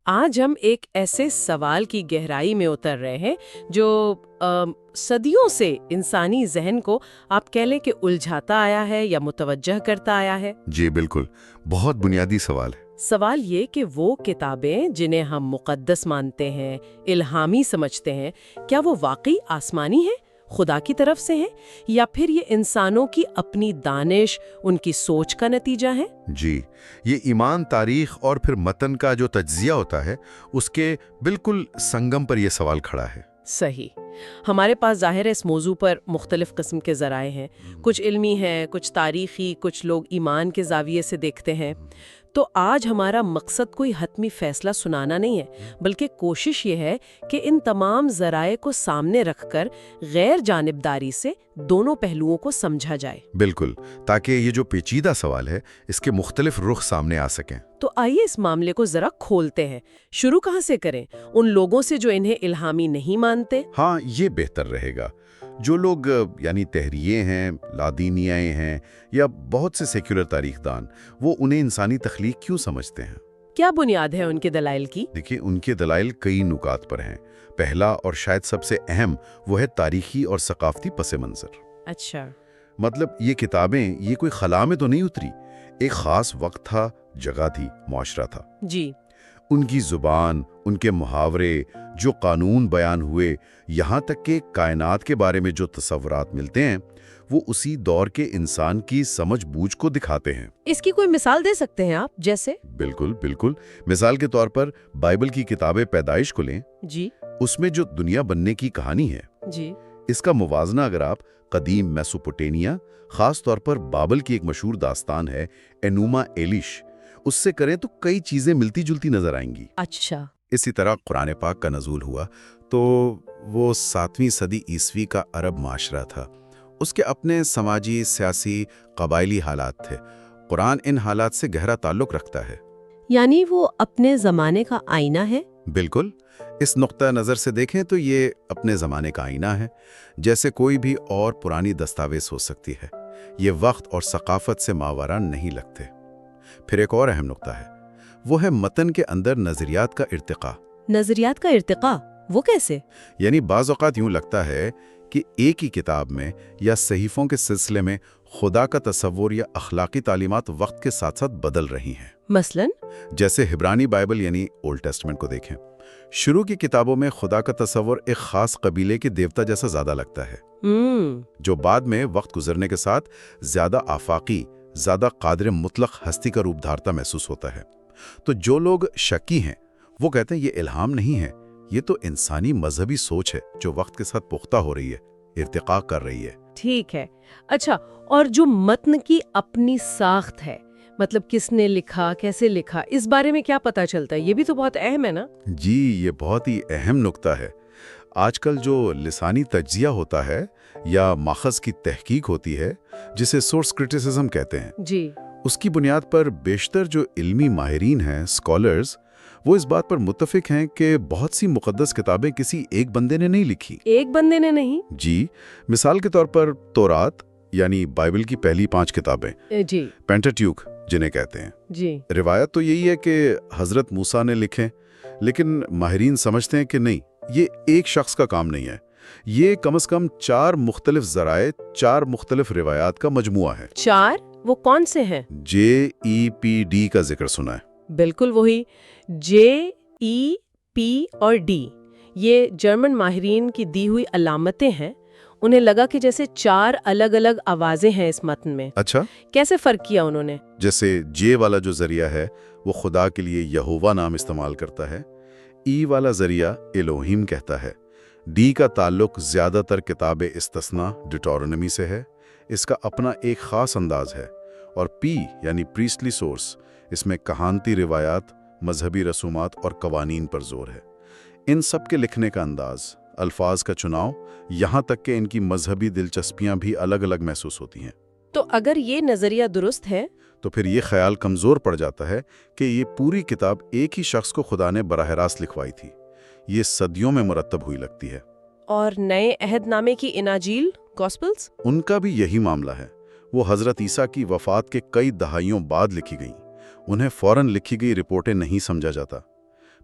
آج ہم ایک ایسے سوال کی گہرائی میں اتر رہے ہیں جو صدیوں سے انسانی ذہن کو آپ کہہ لیں کہ الجھاتا آیا ہے یا متوجہ کرتا آیا ہے۔ جی بالکل، بہت بنیادی سوال ہے۔ سوال یہ کہ وہ کتابیں جنہیں ہم مقدس مانتے ہیں، الہامی سمجھتے ہیں، کیا وہ واقعی آسمانی ہیں، خدا کی طرف سے ہیں، یا پھر یہ انسانوں کی اپنی دانش، ان کی سوچ کا نتیجہ ہے؟ جی، یہ ایمان، تاریخ اور پھر متن کا جو تجزیہ ہوتا ہے، اس کے بالکل سنگم پر یہ سوال کھڑا ہے۔ صحیح۔ ہمارے پاس ظاہر ہے اس موضوع پر مختلف قسم کے ذرائع ہیں، کچھ علمی ہیں، کچھ تاریخی، کچھ لوگ ایمان کے زاویے سے دیکھتے ہیں۔ تو آج ہمارا مقصد کوئی حتمی فیصلہ سنانا نہیں ہے، بلکہ کوشش یہ ہے کہ ان تمام ذرائع کو سامنے رکھ کر غیر جانبداری سے دونوں پہلوؤں کو سمجھا جائے۔ بالکل، تاکہ یہ جو پیچیدہ سوال ہے اس کے مختلف رخ سامنے آ سکیں۔ تو آئیے اس معاملے کو ذرا کھولتے ہیں۔ شروع کہاں سے کریں؟ ان لوگوں سے جو انہیں الہامی نہیں مانتے؟ ہاں، یہ بہتر رہے گا۔ جو لوگ یعنی تحریے ہیں، لادینیائیں ہیں یا بہت سے سیکولر تاریخ دان، وہ انہیں انسانی تخلیق کیوں سمجھتے ہیں؟ کیا بنیاد ہے ان کے دلائل کی؟ دیکھیں، ان کے دلائل کئی نکات پر ہیں۔ پہلا اور شاید سب سے اہم وہ ہے تاریخی اور ثقافتی پس منظر۔ اچھا۔ مطلب یہ کتابیں یہ کوئی خلا میں تو نہیں اتری، ایک خاص وقت تھا، جگہ تھی، معاشرہ تھا۔ جی۔ ان کی زبان، ان کے محاورے، جو قانون بیان ہوئے، یہاں تک کہ کائنات کے بارے میں جو تصورات ملتے ہیں، وہ اسی دور کے انسان کی سمجھ بوجھ کو دکھاتے ہیں۔ اس کی کوئی مثال دے سکتے ہیں آپ؟ جیسے؟ بالکل بالکل، مثال کے طور پر بائبل کی کتاب پیدائش کو لیں۔ جی۔ اس میں جو دنیا بننے کی کہانی ہے، جی۔ اس کا موازنہ اگر آپ قدیم میسوپوٹیمیا، خاص طور پر بابل کی ایک مشہور داستان ہے انوما ایلیش، اس سے کریں تو کئی چیزیں ملتی جلتی نظر آئیں گی۔ اچھا۔ اسی طرح قرآن پاک کا نزول ہوا تو وہ 7ویں صدی عیسوی کا عرب معاشرہ تھا۔ اس کے اپنے سماجی، سیاسی، قبائلی حالات تھے۔ قرآن ان حالات سے گہرا تعلق رکھتا ہے۔ یعنی وہ اپنے زمانے کا آئینہ ہے؟ بالکل، اس نقطہ نظر سے دیکھیں تو یہ اپنے زمانے کا آئینہ ہے، جیسے کوئی بھی اور پرانی دستاویز ہو سکتی ہے۔ یہ وقت اور ثقافت سے ماورا نہیں لگتے۔ پھر ایک اور اہم نقطہ ہے، وہ ہے متن کے اندر نظریات کا ارتقاء۔ نظریات کا ارتقاء؟ وہ کیسے؟ یعنی بعض اوقات یوں لگتا ہے کہ ایک ہی کتاب میں یا صحیفوں کے سلسلے میں خدا کا تصور یا اخلاقی تعلیمات وقت کے ساتھ ساتھ بدل رہی ہیں۔ مثلاً؟ جیسے عبرانی بائبل یعنی اولڈ ٹیسٹمنٹ کو دیکھیں۔ شروع کی کتابوں میں خدا کا تصور ایک خاص قبیلے کے دیوتا جیسا زیادہ لگتا ہے، جو بعد میں وقت گزرنے کے ساتھ زیادہ آفاقی، زیادہ قادر مطلق ہستی کا روپ دھارتا محسوس ہوتا ہے۔ تو جو لوگ شکی ہیں وہ کہتے ہیں یہ الہام نہیں ہے، یہ تو انسانی مذہبی سوچ ہے جو وقت کے ساتھ پختہ ہو رہی ہے، ارتقاء کر رہی ہے۔ ٹھیک ہے۔ اچھا، اور جو متن کی اپنی ساخت ہے، مطلب کس نے لکھا، کیسے لکھا، اس بارے میں کیا پتا چلتا ہے؟ یہ بھی تو بہت اہم ہے نا؟ جی، یہ بہت ہی اہم نکتہ ہے۔ آج کل جو لسانی تجزیہ ہوتا ہے یا ماخذ کی تحقیق ہوتی ہے، جسے سورس کرٹیسزم کہتے ہیں، جی، اس کی بنیاد پر بیشتر جو علمی ماہرین ہیں، اسکالرز، وہ اس بات پر متفق ہیں کہ بہت سی مقدس کتابیں کسی ایک بندے نے نہیں لکھی۔ ایک بندے نے نہیں؟ جی، مثال کے طور پر تورات یعنی بائبل کی پہلی 5 کتابیں، جی، پینٹاٹیوک جنہیں کہتے ہیں، جی، روایت تو یہی ہے کہ حضرت موسیٰ نے لکھیں، لیکن ماہرین سمجھتے ہیں کہ نہیں، یہ ایک شخص کا کام نہیں ہے، یہ کم از کم 4 مختلف ذرائع، 4 مختلف روایات کا مجموعہ ہے۔ 4؟ وہ کون سے ہیں؟ JEPD کا ذکر سنا ہے؟ بالکل وہی، JEP اور D، یہ جرمن ماہرین کی دی ہوئی علامتیں ہیں۔ انہیں لگا کہ جیسے 4 الگ الگ آوازیں ہیں اس متن میں۔ اچھا، کیسے فرق کیا انہوں نے؟ جیسے J والا جو ذریعہ ہے وہ خدا کے لیے یہوہ نام استعمال کرتا ہے، E والا ذریعہ الوہیم کہتا ہے، D کا تعلق زیادہ تر کتاب استثناء ڈیٹورونومی سے ہے، اس کا اپنا ایک خاص انداز ہے، اور P یعنی پریسٹلی سورس، اس میں کہانتی روایات، مذہبی رسومات اور قوانین پر زور ہے۔ ان سب کے لکھنے کا انداز، الفاظ کا چناؤ، یہاں تک کہ ان کی مذہبی دلچسپیاں بھی الگ الگ محسوس ہوتی ہیں۔ تو اگر یہ نظریہ درست ہے تو پھر یہ خیال کمزور پڑ جاتا ہے کہ یہ پوری کتاب ایک ہی شخص کو خدا نے براہ راست لکھوائی تھی، یہ صدیوں میں مرتب ہوئی لگتی ہے۔ اور نئے عہد نامے کی اناجیل، گاسپلز؟ ان کا بھی یہی معاملہ ہے، وہ حضرت عیسیٰ کی وفات کے کئی دہائیوں بعد لکھی گئیں، انہیں فوراً لکھی گئی رپورٹیں نہیں سمجھا جاتا۔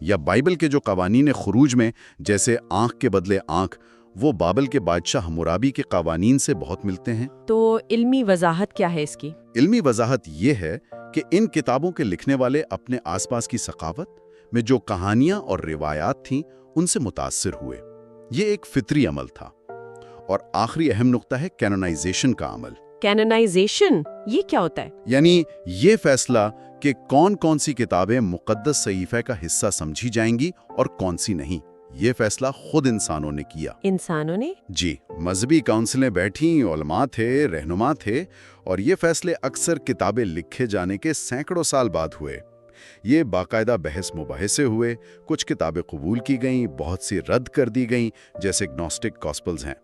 یا بائبل کے جو قوانین خروج میں جیسے آنکھ کے بدلے آنکھ، وہ بابل کے بادشاہ حمورابی کے قوانین سے بہت ملتے ہیں۔ تو علمی وضاحت کیا ہے اس کی؟ علمی وضاحت یہ ہے کہ ان کتابوں کے لکھنے والے اپنے آس پاس کی ثقافت میں جو کہانیاں اور روایات تھیں ان سے متاثر ہوئے۔ یہ ایک فطری عمل تھا۔ اور آخری اہم نقطہ ہے کینونائزیشن کا عمل۔ کینونائزیشن یہ کیا ہوتا ہے؟ یعنی یہ فیصلہ کہ کون کون سی کتابیں مقدس صحیفہ کا حصہ سمجھی جائیں گی اور کون سی نہیں، یہ فیصلہ خود انسانوں نے کیا۔ انسانوں نے؟ جی، مذہبی کونسلیں بیٹھیں، علماء تھے، رہنما تھے، اور یہ فیصلے اکثر کتابیں لکھے جانے کے سینکڑوں سال بعد ہوئے۔ یہ باقاعدہ بحث مباحثے ہوئے، کچھ کتابیں قبول کی گئیں، بہت سی رد کر دی گئیں، جیسے گنوسٹک گاسپلز ہیں۔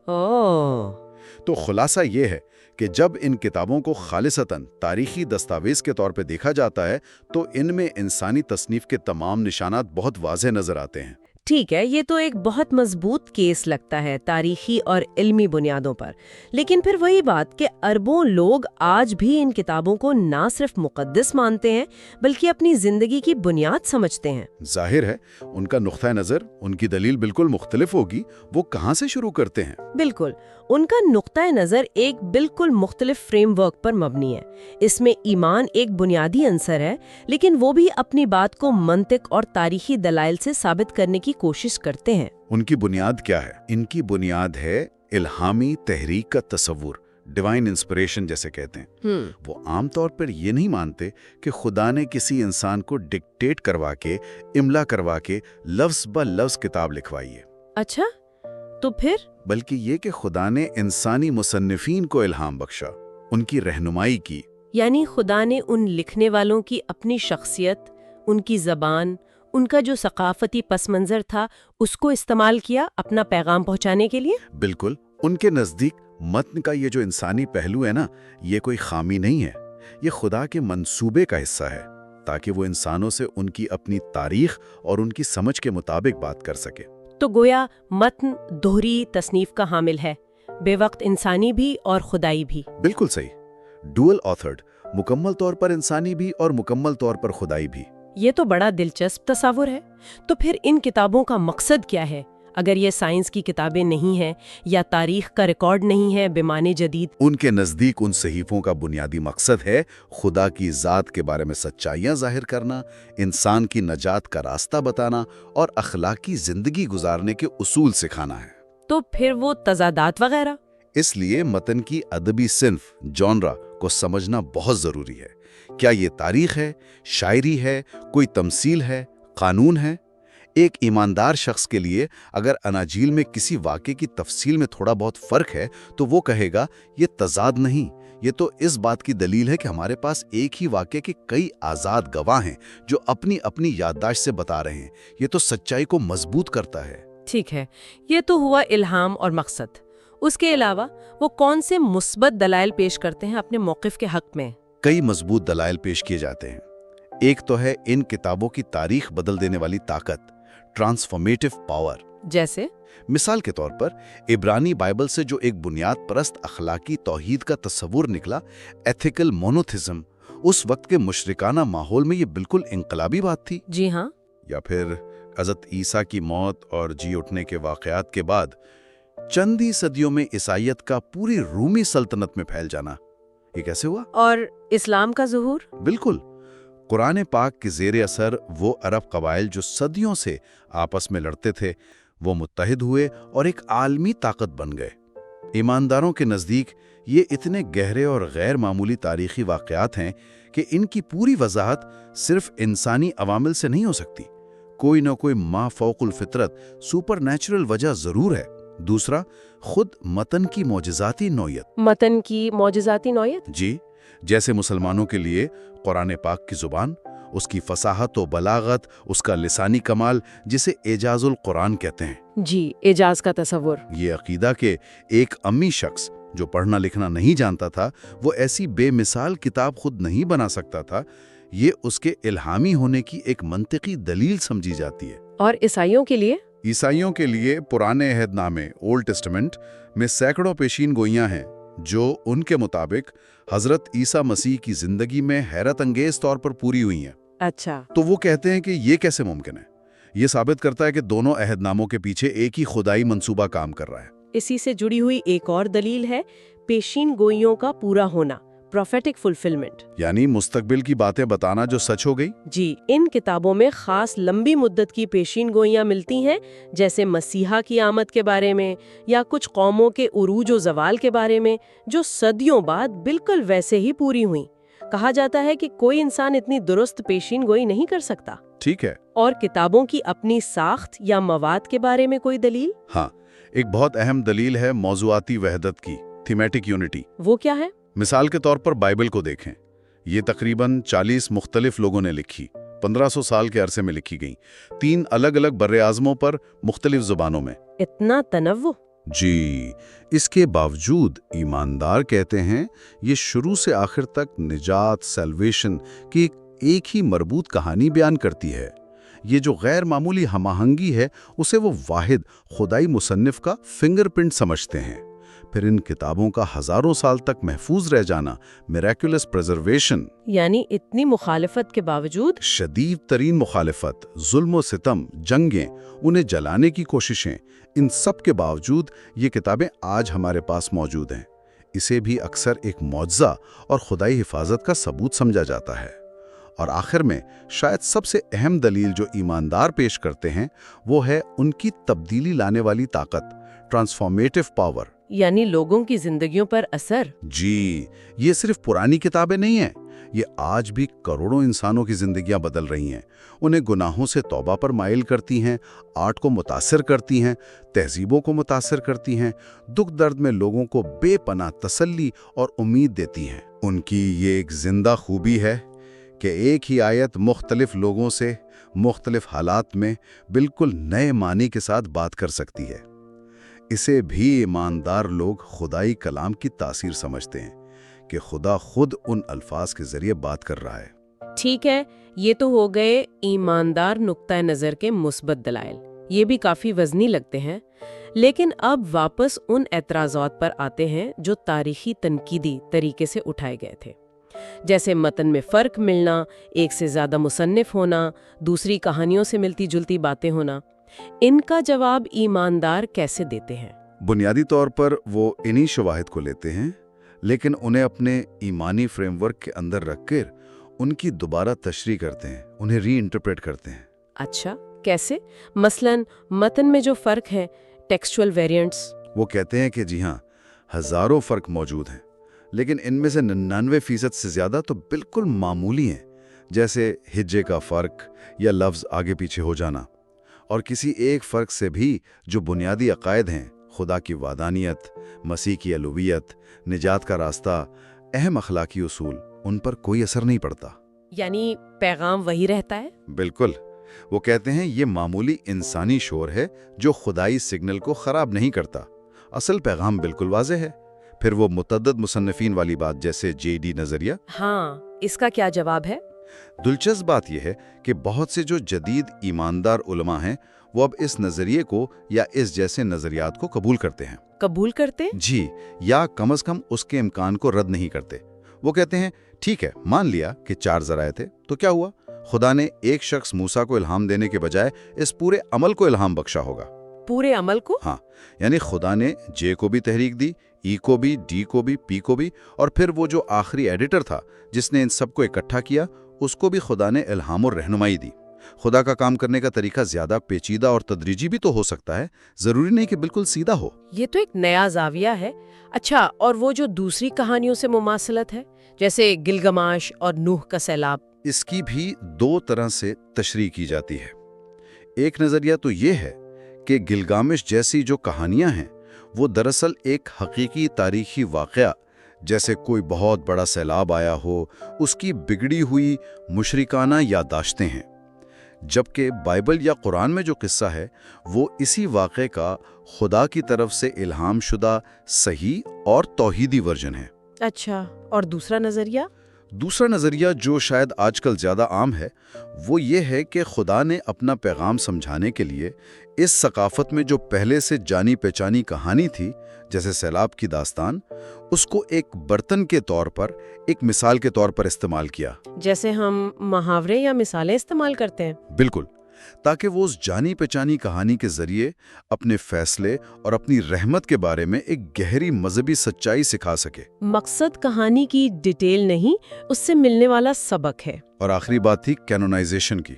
تو خلاصہ یہ ہے کہ جب ان کتابوں کو خالصتاً تاریخی دستاویز کے طور پہ دیکھا جاتا ہے تو ان میں انسانی تصنیف کے تمام نشانات بہت واضح نظر آتے ہیں۔ ٹھیک ہے، یہ تو ایک بہت مضبوط کیس لگتا ہے تاریخی اور علمی بنیادوں پر، لیکن پھر وہی بات کہ اربوں لوگ آج بھی ان کتابوں کو نہ صرف مقدس مانتے ہیں بلکہ اپنی زندگی کی بنیاد سمجھتے ہیں۔ ظاہر ہے ان کا نقطہ نظر، ان کی دلیل بالکل مختلف ہوگی۔ وہ کہاں سے شروع کرتے ہیں؟ بالکل، ان کا نقطہ نظر ایک بالکل مختلف فریم ورک پر مبنی ہے۔ اس میں ایمان ایک بنیادی عنصر ہے، لیکن وہ بھی اپنی بات کو منطق اور تاریخی دلائل سے ثابت کرنے کی کوشش کرتے ہیں۔ ان کی بنیاد کیا ہے؟ ان کی بنیاد ہے الہامی تحریک کا تصور، ڈیوائن انسپریشن جیسے کہتے ہیں۔ وہ عام طور پر یہ نہیں مانتے کہ خدا نے کسی انسان کو ڈکٹیٹ کروا کے، املا کروا کے لفظ بہ لفظ کتاب لکھوائی ہے۔ اچھا، تو پھر؟ بلکہ یہ کہ خدا نے انسانی مصنفین کو الہام بخشا، ان کی رہنمائی کی۔ یعنی خدا نے ان لکھنے والوں کی اپنی شخصیت، ان کی زبان، ان کا جو ثقافتی پس منظر تھا اس کو استعمال کیا اپنا پیغام پہنچانے کے لیے؟ بالکل، ان کے نزدیک متن کا یہ جو انسانی پہلو ہے نا، یہ کوئی خامی نہیں ہے، یہ خدا کے منصوبے کا حصہ ہے تاکہ وہ انسانوں سے ان کی اپنی تاریخ اور ان کی سمجھ کے مطابق بات کر سکے۔ تو گویا متن دوہری تصنیف کا حامل ہے، بے وقت انسانی بھی اور خدائی بھی۔ بالکل صحیح، ڈوئل آتھرڈ، مکمل طور پر انسانی بھی اور مکمل طور پر خدائی بھی۔ یہ تو بڑا دلچسپ تصور ہے۔ تو پھر ان کتابوں کا مقصد کیا ہے؟ اگر یہ سائنس کی کتابیں نہیں ہیں یا تاریخ کا ریکارڈ نہیں ہے بمعنی جدید؟ ان کے نزدیک ان صحیفوں کا بنیادی مقصد ہے خدا کی ذات کے بارے میں سچائیاں ظاہر کرنا، انسان کی نجات کا راستہ بتانا اور اخلاقی زندگی گزارنے کے اصول سکھانا ہے۔ تو پھر وہ تضادات وغیرہ؟ اس لیے متن کی ادبی صنف، جانرا کو سمجھنا بہت ضروری ہے۔ کیا یہ تاریخ ہے، شاعری ہے، کوئی تمثیل ہے، قانون ہے؟ ایک ایماندار شخص کے لیے اگر اناجیل میں کسی واقعے کی تفصیل میں تھوڑا بہت فرق ہے تو وہ کہے گا یہ تضاد نہیں، یہ تو اس بات کی دلیل ہے کہ ہمارے پاس ایک ہی واقعے کے کئی آزاد گواہ ہیں جو اپنی اپنی یادداشت سے بتا رہے ہیں۔ یہ تو سچائی کو مضبوط کرتا ہے۔ ٹھیک ہے، یہ تو ہوا الہام اور مقصد۔ اس کے علاوہ وہ کون سے مثبت دلائل پیش کرتے ہیں اپنے موقف کے حق میں؟ کئی مضبوط دلائل پیش کیے جاتے ہیں۔ ایک تو ہے ان کتابوں کی تاریخ بدل دینے والی طاقت، ٹرانسفارمیٹو پاور۔ جیسے؟ مثال کے طور پر عبرانی بائبل سے جو ایک بنیاد پرست اخلاقی توحید کا تصور نکلا، ایتھیکل مونوتھزم، اس وقت کے مشرکانہ ماحول میں یہ بالکل انقلابی بات تھی۔ جی ہاں۔ یا پھر حضرت عیسیٰ کی موت اور جی اٹھنے کے واقعات کے بعد چند ہی صدیوں میں عیسائیت کا پوری رومی سلطنت میں پھیل جانا، یہ کیسے ہوا؟ اور اسلام کا ظہور؟ بالکل، قرآن پاک کے زیر اثر وہ عرب قبائل جو صدیوں سے آپس میں لڑتے تھے، وہ متحد ہوئے اور ایک عالمی طاقت بن گئے۔ ایمانداروں کے نزدیک یہ اتنے گہرے اور غیر معمولی تاریخی واقعات ہیں کہ ان کی پوری وضاحت صرف انسانی عوامل سے نہیں ہو سکتی، کوئی نہ کوئی ما فوق الفطرت سپر نیچرل وجہ ضرور ہے۔ دوسرا، خود متن کی معجزاتی نوعیت۔ متن کی معجزاتی نوعیت؟ جی، جیسے مسلمانوں کے لیے قرآن پاک کی زبان، اس کی فصاحت و بلاغت، اس کا لسانی کمال جسے اعجاز القرآن کہتے ہیں۔ جی، اعجاز کا تصور۔ یہ عقیدہ کہ ایک امی شخص جو پڑھنا لکھنا نہیں جانتا تھا وہ ایسی بے مثال کتاب خود نہیں بنا سکتا تھا، یہ اس کے الہامی ہونے کی ایک منطقی دلیل سمجھی جاتی ہے۔ اور عیسائیوں کے لیے؟ عیسائیوں کے لیے پرانے عہد نامے اولڈ ٹیسٹمنٹ میں سینکڑوں پیشین گوئیاں ہیں جو ان کے مطابق حضرت عیسیٰ مسیح کی زندگی میں حیرت انگیز طور پر پوری ہوئی ہیں۔ اچھا۔ تو وہ کہتے ہیں کہ یہ کیسے ممکن ہے؟ یہ ثابت کرتا ہے کہ دونوں عہد ناموں کے پیچھے ایک ہی خدائی منصوبہ کام کر رہا ہے۔ اسی سے جڑی ہوئی ایک اور دلیل ہے پیشین گوئیوں کا پورا ہونا، پروفیٹک فلفلمنٹ۔ یعنی مستقبل کی باتیں بتانا جو سچ ہو گئی۔ جی، ان کتابوں میں خاص لمبی مدت کی پیشین گوئیاں ملتی ہیں، جیسے مسیحا کی آمد کے بارے میں یا کچھ قوموں کے عروج و زوال کے بارے میں، جو صدیوں بعد بالکل ویسے ہی پوری ہوئیں۔ کہا جاتا ہے کہ کوئی انسان اتنی درست پیشین گوئی نہیں کر سکتا۔ ٹھیک ہے۔ اور کتابوں کی اپنی ساخت یا مواد کے بارے میں کوئی دلیل؟ ہاں، ایک بہت اہم دلیل ہے موضوعاتی وحدت کی، تھیمیٹک یونٹی۔ وہ کیا ہے؟ مثال کے طور پر بائبل کو دیکھیں، یہ تقریباً 40 مختلف لوگوں نے لکھی، 1500 سال کے عرصے میں لکھی گئیں، 3 الگ الگ براعظموں پر مختلف زبانوں میں۔ اتنا تنوع؟ جی، اس کے باوجود ایماندار کہتے ہیں یہ شروع سے آخر تک نجات، سیلویشن کی ایک ہی مربوط کہانی بیان کرتی ہے۔ یہ جو غیر معمولی ہم آہنگی ہے اسے وہ واحد خدائی مصنف کا فنگر پرنٹ سمجھتے ہیں۔ پھر ان کتابوں کا ہزاروں سال تک محفوظ رہ جانا، میریکولس پریزرویشن، یعنی اتنی مخالفت کے باوجود؟ شدید ترین مخالفت، ظلم و ستم، جنگیں، انہیں جلانے کی کوششیں، ان سب کے باوجود یہ کتابیں آج ہمارے پاس موجود ہیں۔ اسے بھی اکثر ایک معجزہ اور خدائی حفاظت کا ثبوت سمجھا جاتا ہے۔ اور آخر میں شاید سب سے اہم دلیل جو ایماندار پیش کرتے ہیں وہ ہے ان کی تبدیلی لانے والی طاقت، ٹرانسفارمیٹیو پاور۔ یعنی لوگوں کی زندگیوں پر اثر؟ جی، یہ صرف پرانی کتابیں نہیں ہیں، یہ آج بھی کروڑوں انسانوں کی زندگیاں بدل رہی ہیں، انہیں گناہوں سے توبہ پر مائل کرتی ہیں، آرٹ کو متاثر کرتی ہیں، تہذیبوں کو متاثر کرتی ہیں، دکھ درد میں لوگوں کو بے پناہ تسلی اور امید دیتی ہیں۔ ان کی یہ ایک زندہ خوبی ہے کہ ایک ہی آیت مختلف لوگوں سے مختلف حالات میں بالکل نئے معنی کے ساتھ بات کر سکتی ہے۔ اسے بھی ایماندار لوگ خدائی کلام کی تاثیر سمجھتے ہیں کہ خدا خود ان الفاظ کے ذریعے بات کر رہا ہے۔ ٹھیک ہے، یہ تو ہو گئے ایماندار نقطہ نظر کے مثبت دلائل، یہ بھی کافی وزنی لگتے ہیں۔ لیکن اب واپس ان اعتراضات پر آتے ہیں جو تاریخی تنقیدی طریقے سے اٹھائے گئے تھے، جیسے متن میں فرق ملنا، ایک سے زیادہ مصنف ہونا، دوسری کہانیوں سے ملتی جلتی باتیں ہونا۔ ان کا جواب ایماندار کیسے دیتے ہیں؟ بنیادی طور پر وہ انہی شواہد کو لیتے ہیں، لیکن انہیں اپنے ایمانی فریم ورک کے اندر رکھ کر ان کی دوبارہ تشریح کرتے ہیں، انہیں ری انٹرپریٹ کرتے ہیں۔ اچھا، کیسے؟ مثلاً متن میں جو فرق ہے، ٹیکسچول ویریئنٹس۔ وہ کہتے ہیں کہ جی ہاں، ہزاروں فرق موجود ہیں، لیکن ان میں سے 99% سے زیادہ تو بالکل معمولی ہیں، جیسے ہجے کا فرق یا لفظ آگے پیچھے ہو جانا۔ اور کسی ایک فرق سے بھی جو بنیادی عقائد ہیں، خدا کی وحدانیت، مسیح کی الوہیت، نجات کا راستہ، اہم اخلاقی اصول، ان پر کوئی اثر نہیں پڑتا۔ یعنی پیغام وہی رہتا ہے؟ بالکل، وہ کہتے ہیں یہ معمولی انسانی شور ہے جو خدائی سگنل کو خراب نہیں کرتا، اصل پیغام بالکل واضح ہے۔ پھر وہ متعدد مصنفین والی بات جیسے JD نظریہ۔ ہاں، اس کا کیا جواب ہے؟ دلچسپ بات یہ ہے کہ بہت سے جو جدید ایماندار علماء ہیں وہ اب اس نظریے کو یا اس جیسے نظریات کو قبول کرتے ہیں۔ قبول کرتے؟ جی، یا کم از کم اس کے امکان کو رد نہیں کرتے۔ وہ کہتے ہیں ٹھیک ہے، مان لیا کہ 4 ذرائع تھے، تو کیا ہوا؟ خدا نے ایک شخص موسیٰ کو الہام دینے کے بجائے اس پورے عمل کو الہام بخشا ہوگا۔ پورے عمل کو؟ ہاں، یعنی خدا نے J کو بھی تحریک دی، E کو بھی، D کو بھی، P کو بھی، اور پھر وہ جو آخری ایڈیٹر تھا جس نے ان سب کو اکٹھا کیا، اس کو بھی خدا نے الہام اور رہنمائی دی۔ خدا کا کام کرنے کا طریقہ زیادہ پیچیدہ اور تدریجی بھی تو ہو سکتا ہے، ضروری نہیں کہ بالکل سیدھا ہو۔ یہ تو ایک نیا زاویہ ہے۔ اچھا، اور وہ جو دوسری کہانیوں سے مماثلت ہے، جیسے گلگماش اور نوح کا سیلاب؟ اس کی بھی 2 طرح سے تشریح کی جاتی ہے۔ ایک نظریہ تو یہ ہے کہ گلگامش جیسی جو کہانیاں ہیں وہ دراصل ایک حقیقی تاریخی واقعہ، جیسے کوئی بہت بڑا سیلاب آیا ہو، اس کی بگڑی ہوئی مشرکانہ یادداشتیں ہیں، جبکہ بائبل یا قرآن میں جو قصہ ہے وہ اسی واقعے کا خدا کی طرف سے الہام شدہ صحیح اور توحیدی ورژن ہے۔ اچھا، اور دوسرا نظریہ؟ دوسرا نظریہ جو شاید آج کل زیادہ عام ہے وہ یہ ہے کہ خدا نے اپنا پیغام سمجھانے کے لیے اس ثقافت میں جو پہلے سے جانی پہچانی کہانی تھی، جیسے سیلاب کی داستان، اس کو ایک برتن کے طور پر، ایک مثال کے طور پر استعمال کیا۔ جیسے ہم محاورے یا مثالیں استعمال کرتے ہیں؟ بالکل، تاکہ وہ اس جانی پہچانی کہانی کے ذریعے اپنے فیصلے اور اپنی رحمت کے بارے میں ایک گہری مذہبی سچائی سکھا سکے۔ مقصد کہانی کی ڈیٹیل نہیں، اس سے ملنے والا سبق ہے۔ اور آخری بات تھی کینونائزیشن کی،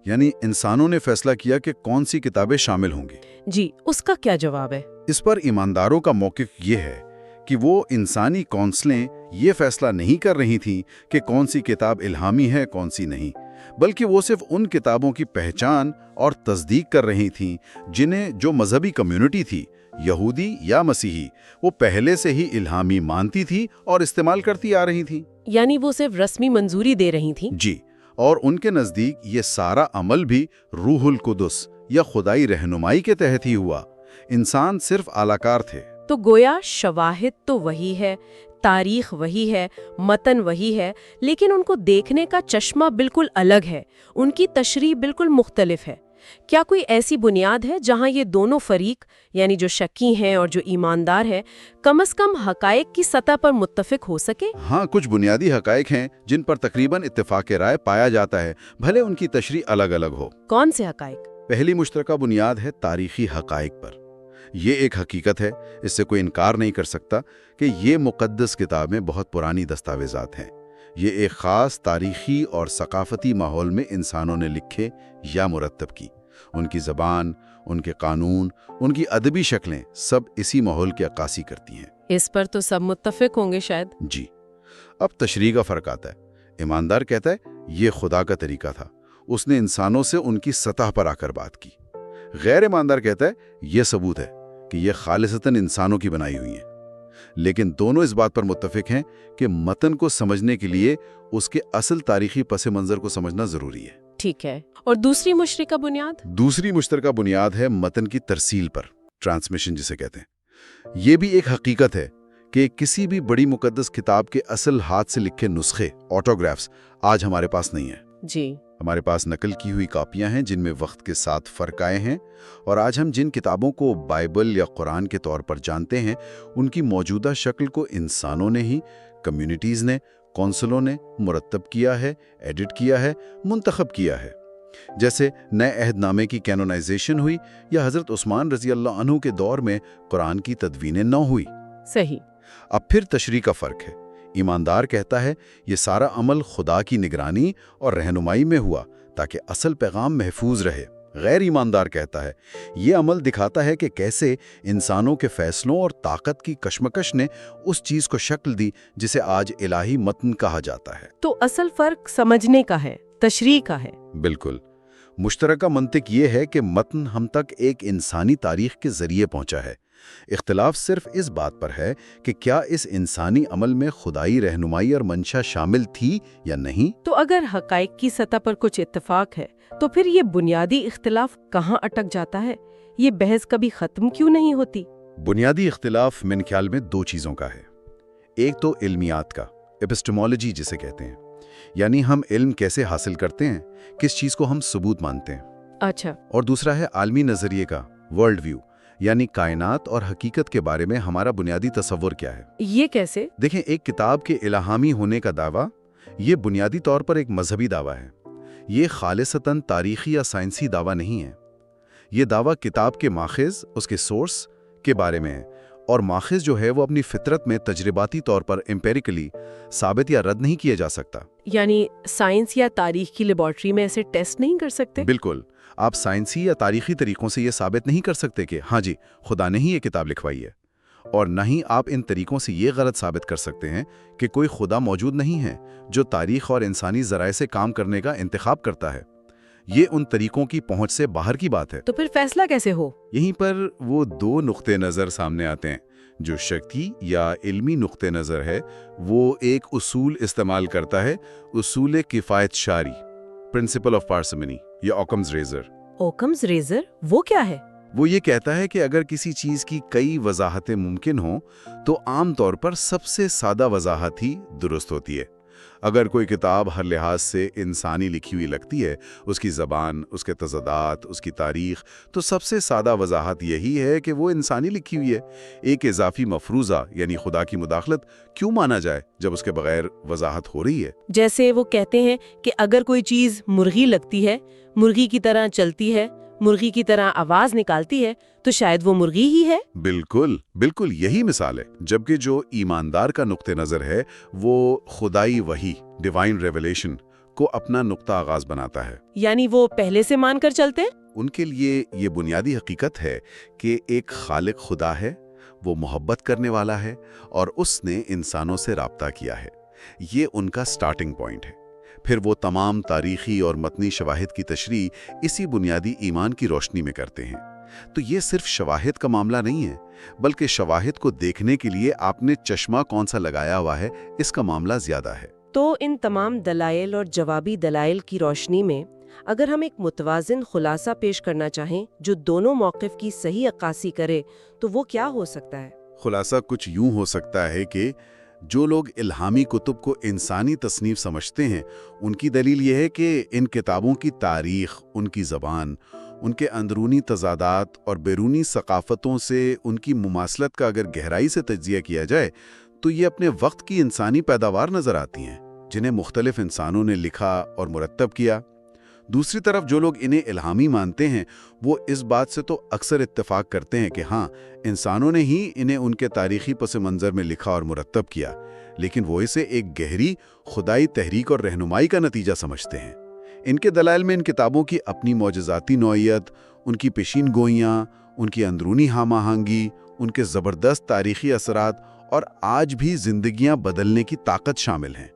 یعنی انسانوں نے فیصلہ کیا کہ کون سی کتابیں شامل ہوں گی۔ جی، اس کا کیا جواب ہے؟ اس پر ایمانداروں کا موقف یہ ہے کہ وہ انسانی کونسلیں یہ فیصلہ نہیں کر رہی تھیں کہ کون سی کتاب الہامی ہے کون سی نہیں، بلکہ وہ صرف ان کتابوں کی پہچان اور تصدیق کر رہی تھیں جنہیں جو مذہبی کمیونٹی تھی، یہودی یا مسیحی، وہ پہلے سے ہی الہامی مانتی تھی اور استعمال کرتی آ رہی تھیں۔ یعنی وہ صرف رسمی منظوری دے رہی تھیں؟ جی، اور ان کے نزدیک یہ سارا عمل بھی روح القدس یا خدائی رہنمائی کے تحت ہی ہوا، انسان صرف اعلیٰ تھے۔ تو گویا شواہد تو وہی ہے، تاریخ وہی ہے، متن وہی ہے، لیکن ان کو دیکھنے کا چشمہ بالکل الگ ہے، ان کی تشریح بالکل مختلف ہے۔ کیا کوئی ایسی بنیاد ہے جہاں یہ دونوں فریق، یعنی جو شکی ہیں اور جو ایماندار ہیں، کم از کم حقائق کی سطح پر متفق ہو سکے؟ ہاں، کچھ بنیادی حقائق ہیں جن پر تقریباً اتفاق رائے پایا جاتا ہے، بھلے ان کی تشریح الگ الگ ہو۔ کون سے حقائق؟ پہلی مشترکہ بنیاد ہے تاریخی حقائق پر۔ یہ ایک حقیقت ہے، اس سے کوئی انکار نہیں کر سکتا کہ یہ مقدس کتابیں بہت پرانی دستاویزات ہیں۔ یہ ایک خاص تاریخی اور ثقافتی ماحول میں انسانوں نے لکھے یا مرتب کی۔ ان کی زبان، ان کے قانون، ان کی ادبی شکلیں سب اسی ماحول کی عکاسی کرتی ہیں۔ اس پر تو سب متفق ہوں گے شاید۔ جی، اب تشریح کا فرق آتا ہے۔ ایماندار کہتا ہے یہ خدا کا طریقہ تھا، اس نے انسانوں سے ان کی سطح پر آ کر بات کی۔ غیر ایماندار کہتا ہے یہ ثبوت ہے کہ یہ خالصتاً انسانوں کی بنائی ہوئی ہیں۔ لیکن دونوں اس بات پر متفق ہیں کہ متن کو سمجھنے کے لیے اس کے اصل تاریخی پس منظر کو سمجھنا ضروری ہے۔ ٹھیک ہے، اور دوسری مشترکہ بنیاد؟ دوسری مشترکہ بنیاد ہے متن کی ترسیل پر، ٹرانسمیشن جسے کہتے ہیں۔ یہ بھی ایک حقیقت ہے کہ کسی بھی بڑی مقدس کتاب کے اصل ہاتھ سے لکھے نسخے، آٹوگرافز آج ہمارے پاس نہیں ہیں۔ جی، ہمارے پاس نقل کی ہوئی کاپیاں ہیں جن میں وقت کے ساتھ فرق آئے ہیں، اور آج ہم جن کتابوں کو بائبل یا قرآن کے طور پر جانتے ہیں، ان کی موجودہ شکل کو انسانوں نے ہی، کمیونٹیز نے، کونسلوں نے مرتب کیا ہے، ایڈٹ کیا ہے، منتخب کیا ہے۔ جیسے نئے عہد نامے کی کینونائزیشن ہوئی یا حضرت عثمان رضی اللہ عنہ کے دور میں قرآن کی تدوین نو ہوئی۔ صحیح۔ اب پھر تشریح کا فرق ہے۔ ایماندار کہتا ہے یہ سارا عمل خدا کی نگرانی اور رہنمائی میں ہوا تاکہ اصل پیغام محفوظ رہے۔ غیر ایماندار کہتا ہے یہ عمل دکھاتا ہے کہ کیسے انسانوں کے فیصلوں اور طاقت کی کشمکش نے اس چیز کو شکل دی جسے آج الہی متن کہا جاتا ہے۔ تو اصل فرق سمجھنے کا ہے، تشریح کا ہے۔ بالکل۔ مشترکہ منطق یہ ہے کہ متن ہم تک ایک انسانی تاریخ کے ذریعے پہنچا ہے۔ اختلاف صرف اس بات پر ہے کہ کیا اس انسانی عمل میں خدائی رہنمائی اور منشا شامل تھی یا نہیں۔ تو اگر حقائق کی سطح پر کچھ اتفاق ہے تو پھر یہ بنیادی اختلاف کہاں اٹک جاتا ہے؟ یہ بحث کبھی ختم کیوں نہیں ہوتی؟ بنیادی اختلاف میرے خیال میں دو چیزوں کا ہے۔ ایک تو علمیات کا، ایپسٹمولوجی جسے کہتے ہیں، یعنی ہم علم کیسے حاصل کرتے ہیں، کس چیز کو ہم ثبوت مانتے ہیں۔ اچھا۔ اور دوسرا ہے عالمی نظریے کا، ورلڈ ویو، یعنی کائنات اور حقیقت کے بارے میں ہمارا بنیادی تصور کیا ہے۔ یہ کیسے؟ دیکھیں، ایک کتاب کے الہامی ہونے کا دعویٰ یہ بنیادی طور پر ایک مذہبی دعویٰ ہے۔ یہ خالصتاً تاریخی یا سائنسی دعویٰ نہیں ہے۔ یہ دعویٰ کتاب کے ماخذ، اس کے سورس کے بارے میں ہے، اور ماخذ جو ہے وہ اپنی فطرت میں تجرباتی طور پر امپیریکلی ثابت یا رد نہیں کیا جا سکتا۔ یعنی سائنس یا تاریخ کی لیبارٹری میں ایسے ٹیسٹ نہیں کر سکتے؟ بالکل۔ آپ سائنسی یا تاریخی طریقوں سے یہ ثابت نہیں کر سکتے کہ ہاں جی خدا نے ہی یہ کتاب لکھوائی ہے، اور نہ ہی آپ ان طریقوں سے یہ غلط ثابت کر سکتے ہیں کہ کوئی خدا موجود نہیں ہے جو تاریخ اور انسانی ذرائع سے کام کرنے کا انتخاب کرتا ہے۔ یہ ان طریقوں کی پہنچ سے باہر کی بات ہے۔ تو پھر فیصلہ کیسے ہو؟ یہیں پر وہ دو نقطے نظر سامنے آتے ہیں۔ جو شکی یا علمی نقطہ نظر ہے وہ ایک اصول استعمال کرتا ہے، اصول کفایت شاری، پرنسپل آف پارسمنی یا اوکمز ریزر۔ اوکمز ریزر وہ کیا ہے؟ وہ یہ کہتا ہے کہ اگر کسی چیز کی کئی وضاحتیں ممکن ہوں تو عام طور پر سب سے سادہ وضاحت ہی درست ہوتی ہے۔ اگر کوئی کتاب ہر لحاظ سے انسانی لکھی ہوئی لگتی ہے، اس کی زبان، اس کے تضادات، اس کی تاریخ، تو سب سے سادہ وضاحت یہی ہے کہ وہ انسانی لکھی ہوئی ہے۔ ایک اضافی مفروضہ یعنی خدا کی مداخلت کیوں مانا جائے جب اس کے بغیر وضاحت ہو رہی ہے؟ جیسے وہ کہتے ہیں کہ اگر کوئی چیز مرغی لگتی ہے، مرغی کی طرح چلتی ہے، مرغی کی طرح آواز نکالتی ہے، تو شاید وہ مرغی ہی ہے۔ بالکل بالکل یہی مثال ہے۔ جبکہ جو ایماندار کا نقطہ نظر ہے وہ خدائی وحی، ڈیوائن ریویلیشن کو اپنا نقطہ آغاز بناتا ہے۔ یعنی وہ پہلے سے مان کر چلتے ہیں؟ ان کے لیے یہ بنیادی حقیقت ہے کہ ایک خالق خدا ہے، وہ محبت کرنے والا ہے اور اس نے انسانوں سے رابطہ کیا ہے۔ یہ ان کا سٹارٹنگ پوائنٹ ہے۔ پھر وہ تمام تاریخی اور متنی شواہد کی تشریح اسی بنیادی ایمان کی روشنی میں کرتے ہیں۔ تو یہ صرف شواہد کا معاملہ نہیں ہے، بلکہ شواہد کو دیکھنے کے لیے آپ نے چشمہ کون سا لگایا ہوا ہے، اس کا معاملہ زیادہ ہے۔ تو ان تمام دلائل اور جوابی دلائل کی روشنی میں اگر ہم ایک متوازن خلاصہ پیش کرنا چاہیں جو دونوں موقف کی صحیح عکاسی کرے تو وہ کیا ہو سکتا ہے؟ خلاصہ کچھ یوں ہو سکتا ہے کہ جو لوگ الہامی کتب کو انسانی تصنیف سمجھتے ہیں، ان کی دلیل یہ ہے کہ ان کتابوں کی تاریخ، ان کی زبان، ان کے اندرونی تضادات اور بیرونی ثقافتوں سے ان کی مماثلت کا اگر گہرائی سے تجزیہ کیا جائے تو یہ اپنے وقت کی انسانی پیداوار نظر آتی ہیں، جنہیں مختلف انسانوں نے لکھا اور مرتب کیا۔ دوسری طرف جو لوگ انہیں الہامی مانتے ہیں وہ اس بات سے تو اکثر اتفاق کرتے ہیں کہ ہاں، انسانوں نے ہی انہیں ان کے تاریخی پس منظر میں لکھا اور مرتب کیا، لیکن وہ اسے ایک گہری خدائی تحریک اور رہنمائی کا نتیجہ سمجھتے ہیں۔ ان کے دلائل میں ان کتابوں کی اپنی معجزاتی نوعیت، ان کی پیشین گوئیاں، ان کی اندرونی ہم آہنگی، ان کے زبردست تاریخی اثرات اور آج بھی زندگیاں بدلنے کی طاقت شامل ہیں۔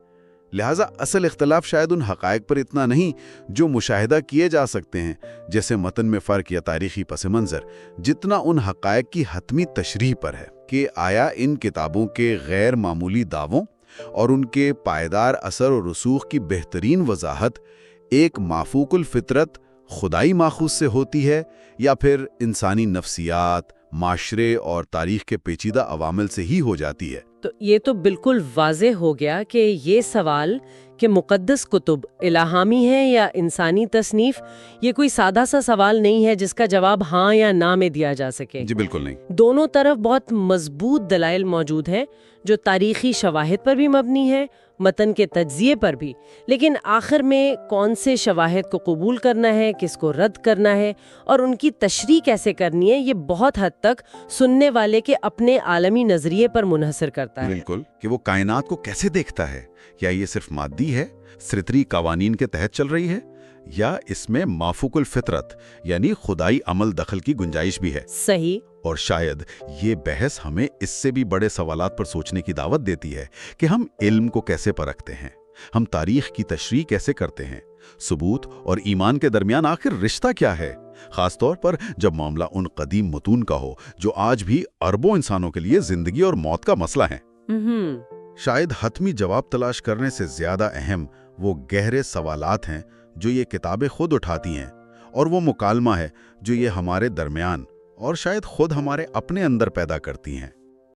لہٰذا اصل اختلاف شاید ان حقائق پر اتنا نہیں جو مشاہدہ کیے جا سکتے ہیں، جیسے متن میں فرق یا تاریخی پس منظر، جتنا ان حقائق کی حتمی تشریح پر ہے کہ آیا ان کتابوں کے غیر معمولی دعووں اور ان کے پائیدار اثر و رسوخ کی بہترین وضاحت ایک مافوق الفطرت خدائی ماخوذ سے ہوتی ہے یا پھر انسانی نفسیات، معاشرے اور تاریخ کے پیچیدہ عوامل سے ہی ہو جاتی ہے؟ تو یہ تو بالکل واضح ہو گیا کہ یہ سوال کہ مقدس کتب الہامی ہیں یا انسانی تصنیف، یہ کوئی سادہ سا سوال نہیں ہے جس کا جواب ہاں یا نہ میں دیا جا سکے۔ جی بالکل نہیں۔ دونوں طرف بہت مضبوط دلائل موجود ہیں جو تاریخی شواہد پر بھی مبنی ہیں، متن کے تجزیے پر بھی، لیکن آخر میں کون سے شواہد کو قبول کرنا ہے، کس کو رد کرنا ہے اور ان کی تشریح کیسے کرنی ہے، یہ بہت حد تک سننے والے کے اپنے عالمی نظریے پر منحصر کرتا ہے۔ بالکل، کہ وہ کائنات کو کیسے دیکھتا ہے، یا یہ صرف مادی ہے، فطری قوانین کے تحت چل رہی ہے، یا اس میں مافوق الفطرت یعنی خدائی عمل دخل کی گنجائش بھی ہے۔ صحیح۔ اور شاید یہ بحث ہمیں اس سے بھی بڑے سوالات پر سوچنے کی دعوت دیتی ہے کہ ہم علم کو کیسے پرکھتے ہیں، ہم تاریخ کی تشریح کیسے کرتے ہیں، ثبوت اور ایمان کے درمیان آخر رشتہ کیا ہے، خاص طور پر جب معاملہ ان قدیم متون کا ہو جو آج بھی اربوں انسانوں کے لیے زندگی اور موت کا مسئلہ ہیں۔ شاید حتمی جواب تلاش کرنے سے زیادہ اہم وہ گہرے سوالات ہیں جو یہ کتابیں خود اٹھاتی ہیں، اور وہ مکالمہ ہے جو یہ ہمارے درمیان اور شاید خود ہمارے اپنے اندر پیدا کرتی ہیں۔